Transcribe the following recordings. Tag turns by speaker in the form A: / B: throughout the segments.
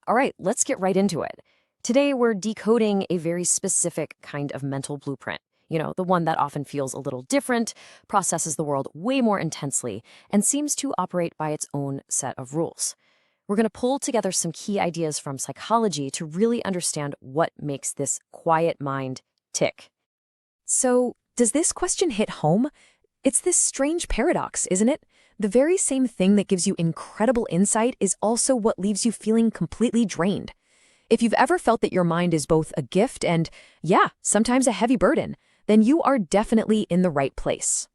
A: All right, let's get right into it. Today, we're decoding a very specific kind of mental blueprint. The one that often feels a little different, processes the world way more intensely, and seems to operate by its own set of rules. We're going to pull together some key ideas from psychology to really understand what makes this quiet mind tick. So, does this question hit home? It's this strange paradox, isn't it? The very same thing that gives you incredible insight is also what leaves you feeling completely drained. If you've ever felt that your mind is both a gift and, yeah, sometimes a heavy burden, then you are definitely in the right place.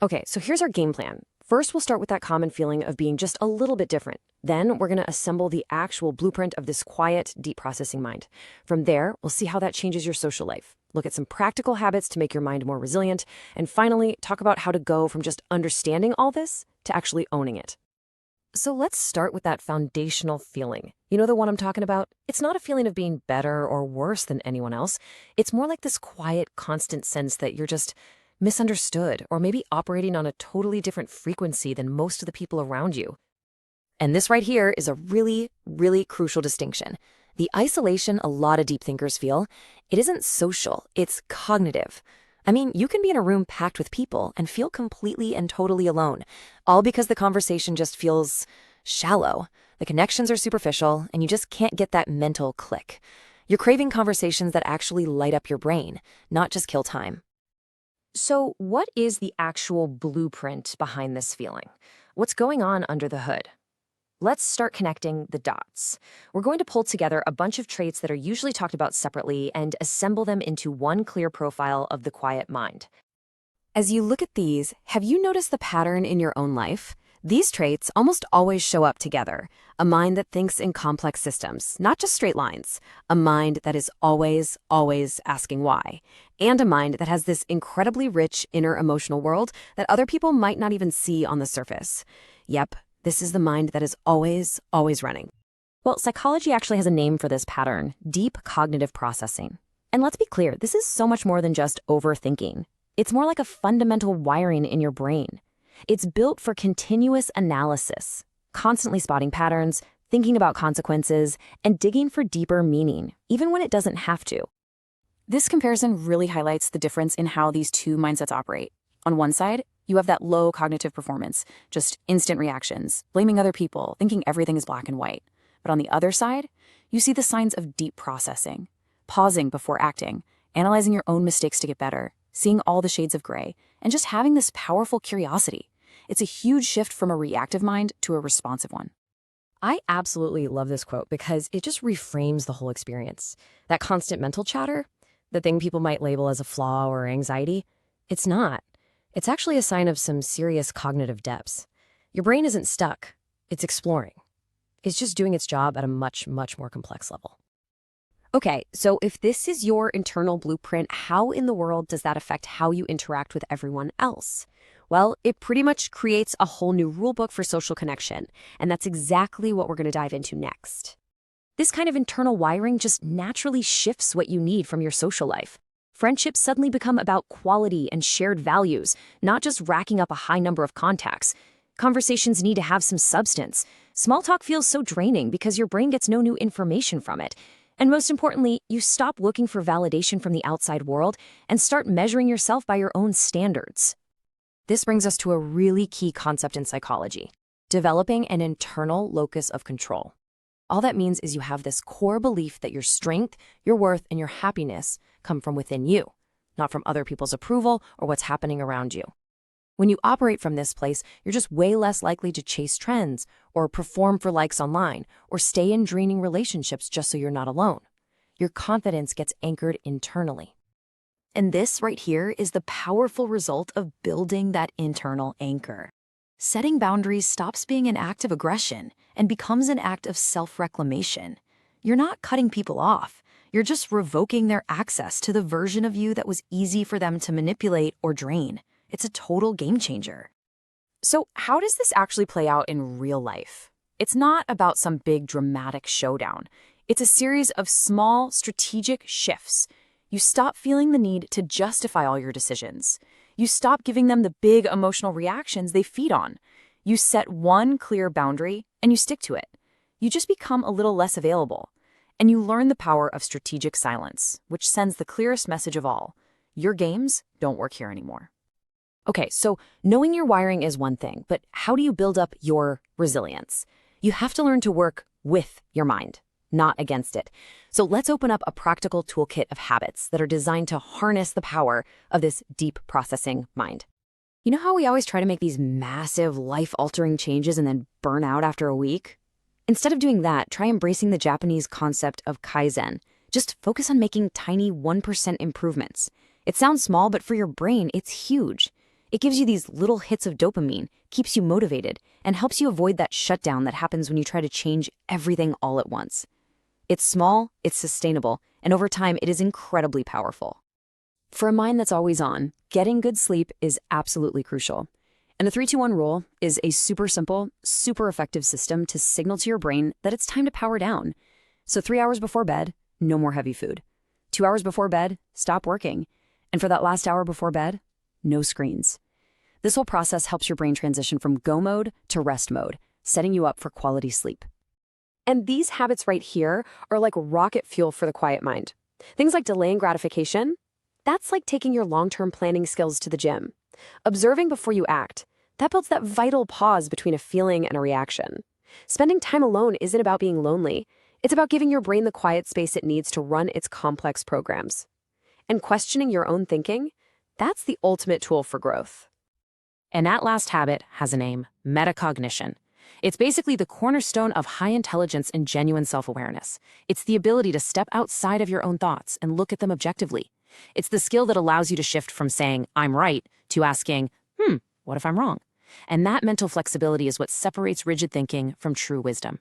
A: Okay, so here's our game plan. First, we'll start with that common feeling of being just a little bit different. Then, we're going to assemble the actual blueprint of this quiet, deep processing mind. From there, we'll see how that changes your social life. Look at some practical habits to make your mind more resilient. And finally, talk about how to go from just understanding all this to actually owning it. So let's start with that foundational feeling. You know the one I'm talking about? It's not a feeling of being better or worse than anyone else. It's more like this quiet, constant sense that you're just misunderstood or maybe operating on a totally different frequency than most of the people around you. And this right here is a really, really crucial distinction. The isolation a lot of deep thinkers feel, it isn't social, it's cognitive. I mean, you can be in a room packed with people and feel completely and totally alone, all because the conversation just feels shallow. The connections are superficial, and you just can't get that mental click. You're craving conversations that actually light up your brain, not just kill time. So, what is the actual blueprint behind this feeling? What's going on under the hood? Let's start connecting the dots. We're going to pull together a bunch of traits that are usually talked about separately and assemble them into one clear profile of the quiet mind. As you look at these, have you noticed the pattern in your own life? These traits almost always show up together. A mind that thinks in complex systems, not just straight lines. A mind that is always, always asking why. And a mind that has this incredibly rich inner emotional world that other people might not even see on the surface. Yep. This is the mind that is always, always running. Well, psychology actually has a name for this pattern, deep cognitive processing. And let's be clear, this is so much more than just overthinking. It's more like a fundamental wiring in your brain. It's built for continuous analysis, constantly spotting patterns, thinking about consequences, and digging for deeper meaning, even when it doesn't have to.
B: This comparison really highlights the difference in how these two mindsets operate. On one side, you have that low cognitive performance, just instant reactions, blaming other people, thinking everything is black and white. But on the other side, you see the signs of deep processing, pausing before acting, analyzing your own mistakes to get better, seeing all the shades of gray, and just having this powerful curiosity. It's a huge shift from a reactive mind to a responsive one.
A: I absolutely love this quote because it just reframes the whole experience. That constant mental chatter, the thing people might label as a flaw or anxiety, it's not. It's actually a sign of some serious cognitive depths. Your brain isn't stuck. It's exploring. It's just doing its job at a much, much more complex level. Okay, so if this is your internal blueprint, how in the world does that affect how you interact with everyone else? Well, it pretty much creates a whole new rulebook for social connection, and that's exactly what we're going to dive into next. This kind of internal wiring just naturally shifts what you need from your social life. Friendships suddenly become about quality and shared values, not just racking up a high number of contacts. Conversations need to have some substance. Small talk feels so draining because your brain gets no new information from it. And most importantly, you stop looking for validation from the outside world and start measuring yourself by your own standards. This brings us to a really key concept in psychology: developing an internal locus of control. All that means is you have this core belief that your strength, your worth, and your happiness come from within you, not from other people's approval or what's happening around you. When you operate from this place, you're just way less likely to chase trends or perform for likes online or stay in draining relationships just so you're not alone. Your confidence gets anchored internally. And this right here is the powerful result of building that internal anchor. Setting boundaries stops being an act of aggression and becomes an act of self-reclamation. You're not cutting people off. You're just revoking their access to the version of you that was easy for them to manipulate or drain. It's a total game changer. So how does this actually play out in real life? It's not about some big dramatic showdown. It's a series of small, strategic shifts. You stop feeling the need to justify all your decisions. You stop giving them the big emotional reactions they feed on. You set one clear boundary and you stick to it.
B: you just become a little less available. And you learn the power of strategic silence, which sends the clearest message of all. Your games don't work here anymore.
A: Okay, so knowing your wiring is one thing, but how do you build up your resilience? You have to learn to work with your mind, not against it. So let's open up a practical toolkit of habits that are designed to harness the power of this deep processing mind. You know how we always try to make these massive, life-altering changes and then burn out after a week? Instead of doing that, try embracing the Japanese concept of kaizen. Just focus on making tiny 1% improvements. It sounds small, but for your brain, it's huge. It gives you these little hits of dopamine, keeps you motivated, and helps you avoid that shutdown that happens when you try to change everything all at once. It's small, it's sustainable, and over time, it is incredibly powerful. For a mind that's always on, getting good sleep is absolutely crucial. And the 3-2-1 rule is a super simple, super effective system to signal to your brain that it's time to power down. So 3 hours before bed, no more heavy food. 2 hours before bed, stop working. And for that last hour before bed, no screens. This whole process helps your brain transition from go mode to rest mode, setting you up for quality sleep. And these habits right here are like rocket fuel for the quiet mind. Things like delaying gratification, that's like taking your long-term planning skills to the gym. Observing before you act, that builds that vital pause between a feeling and a reaction. Spending time alone isn't about being lonely. It's about giving your brain the quiet space it needs to run its complex programs. And questioning your own thinking, that's the ultimate tool for growth. And that last habit has a name, metacognition. It's basically the cornerstone of high intelligence and genuine self-awareness. It's the ability to step outside of your own thoughts and look at them objectively. It's the skill that allows you to shift from saying, I'm right, to asking, what if I'm wrong? And that mental flexibility is what separates rigid thinking from true wisdom.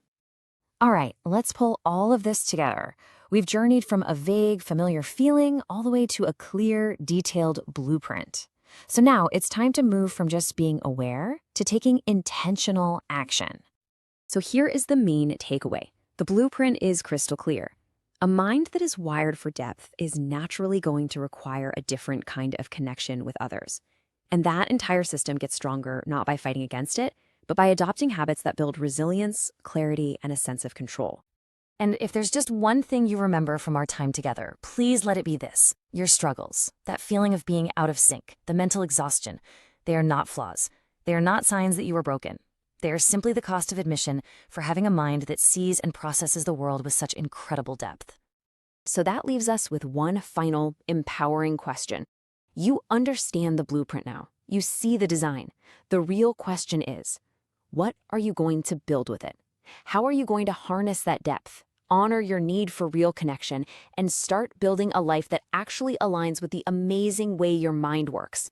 A: All right, let's pull all of this together. We've journeyed from a vague, familiar feeling all the way to a clear, detailed blueprint. So now it's time to move from just being aware to taking intentional action. So here is the main takeaway. The blueprint is crystal clear. A mind that is wired for depth is naturally going to require a different kind of connection with others. And that entire system gets stronger not by fighting against it, but by adopting habits that build resilience, clarity, and a sense of control. And if there's just one thing you remember from our time together, please let it be this. Your struggles, that feeling of being out of sync, the mental exhaustion, they are not flaws. They are not signs that you are broken. They are simply the cost of admission for having a mind that sees and processes the world with such incredible depth. So that leaves us with one final, empowering question. You understand the blueprint now. You see the design. The real question is, what are you going to build with it? How are you going to harness that depth, honor your need for real connection, and start building a life that actually aligns with the amazing way your mind works?